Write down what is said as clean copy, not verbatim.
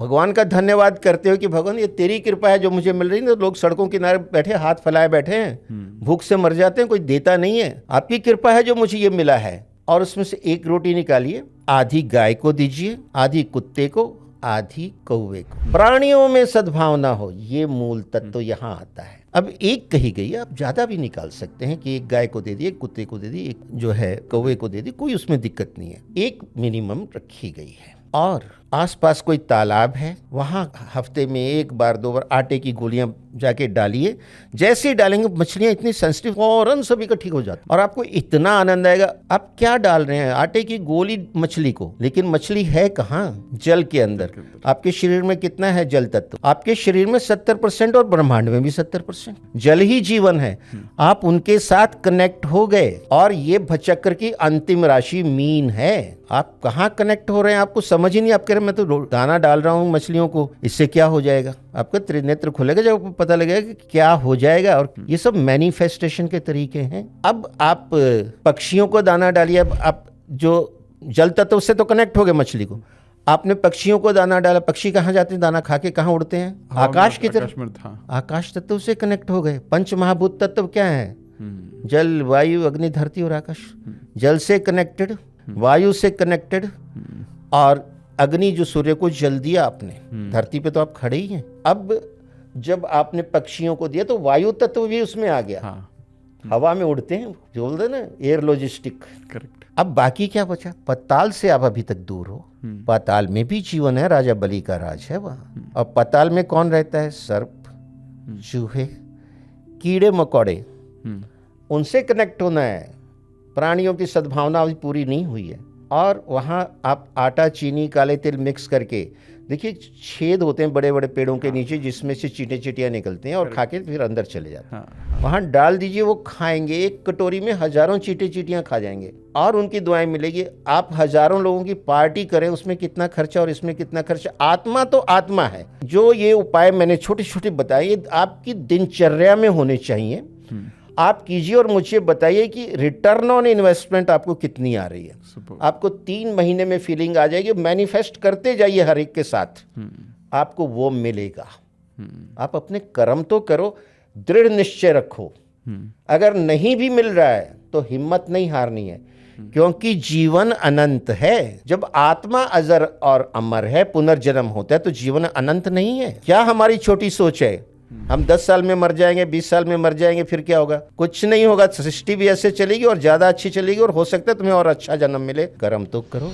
भगवान का धन्यवाद करते हो कि भगवान ये तेरी कृपा है जो मुझे मिल रही है। तो लोग सड़कों किनारे बैठे हाथ फैलाए बैठे हैं, भूख से मर जाते हैं, कोई देता नहीं है। आपकी कृपा है जो मुझे ये मिला है। और उसमें से एक रोटी निकालिए, आधी गाय को दीजिए, आधी कुत्ते को, आधी कौवे को। प्राणियों में सद्भावना हो, ये मूल तत्व यहाँ आता है। अब एक कही गई है, आप ज्यादा भी निकाल सकते हैं कि एक गाय को दे दिए, एक कुत्ते को दे दिए, एक जो है कौवे को दे दिए, कोई उसमें दिक्कत नहीं है। एक मिनिमम रखी गई है। और आसपास कोई तालाब है, वहां हफ्ते में एक बार 2 बार आटे की गोलियां जाके डालिए। जैसे ही डालेंगे मछलियां इतनी सेंसिटिव फौरन सभी का ठीक हो जाता है और आपको इतना आनंद आएगा। आप क्या डाल रहे हैं? आटे की गोली मछली को, लेकिन मछली है कहाँ? जल के अंदर। आपके शरीर में कितना है जल तत्व? आपके शरीर में 70% और ब्रह्मांड में भी 70% जल ही जीवन है। आप उनके साथ कनेक्ट हो गए और ये भचक्र की अंतिम राशि मीन है। आप कहाँ कनेक्ट हो रहे हैं आपको समझ ही नहीं। आप कह रहे हैं मैं तो दाना डाल रहा हूँ मछलियों को, इससे क्या हो जाएगा? आपका त्रिनेत्र खुलेगा जब आपको पता लगेगा कि क्या हो जाएगा। और ये सब मैनिफेस्टेशन के तरीके हैं। अब आप पक्षियों को दाना डालिए। अब आप जो जल तत्व से तो कनेक्ट हो गए मछली को, आपने पक्षियों को दाना डाला। पक्षी कहाँ जाते हैं? दाना खा के कहाँ उड़ते हैं? आकाश की तरफ। आकाश तत्व से कनेक्ट हो गए। पंच महाभूत तत्व क्या है? जल, वायु, अग्नि, धरती और आकाश। जल से कनेक्टेड, वायु से कनेक्टेड, और अग्नि जो सूर्य को जल दिया आपने, धरती पे तो आप खड़े ही हैं। अब जब आपने पक्षियों को दिया तो वायु तत्व भी उसमें आ गया। हवा में उड़ते हैं, जो बोलते हैं ना एयर लॉजिस्टिक। करेक्ट। अब बाकी क्या बचा? पाताल से आप अभी तक दूर हो। पाताल में भी जीवन है, राजा बलि का राज है वहां। और पाताल में कौन रहता है? सर्प, चूहे, कीड़े मकोड़े। उनसे कनेक्ट होना है। प्राणियों की सद्भावना अभी पूरी नहीं हुई है। और वहाँ आप आटा, चीनी, काले तिल मिक्स करके देखिए, छेद होते हैं बड़े बड़े पेड़ों के नीचे जिसमें से चींटे चिटियाँ निकलते हैं और खा के फिर अंदर चले जाते हैं। वहाँ डाल दीजिए, वो खाएंगे। एक कटोरी में हजारों चींटे चिटियाँ खा जाएंगे और उनकी दुआएं मिलेगी। आप हजारों लोगों की पार्टी करें, उसमें कितना खर्चा और इसमें कितना खर्चा। आत्मा तो आत्मा है। जो ये उपाय मैंने छोटे छोटे बताए, ये आपकी दिनचर्या में होने चाहिए। आप कीजिए और मुझे बताइए कि रिटर्न ऑन इन्वेस्टमेंट आपको कितनी आ रही है। आपको 3 महीने में फीलिंग आ जाएगी। मैनिफेस्ट करते जाइए हर एक के साथ, आपको वो मिलेगा। आप अपने कर्म तो करो, दृढ़ निश्चय रखो। अगर नहीं भी मिल रहा है तो हिम्मत नहीं हारनी है, क्योंकि जीवन अनंत है। जब आत्मा अजर और अमर है, पुनर्जन्म होता है, तो जीवन अनंत नहीं है। क्या हमारी छोटी सोच है? हम 10 साल में मर जाएंगे, 20 साल में मर जाएंगे, फिर क्या होगा? कुछ नहीं होगा। सृष्टि भी ऐसे चलेगी और ज्यादा अच्छी चलेगी और हो सकता है तुम्हें और अच्छा जन्म मिले। कर्म तो करो।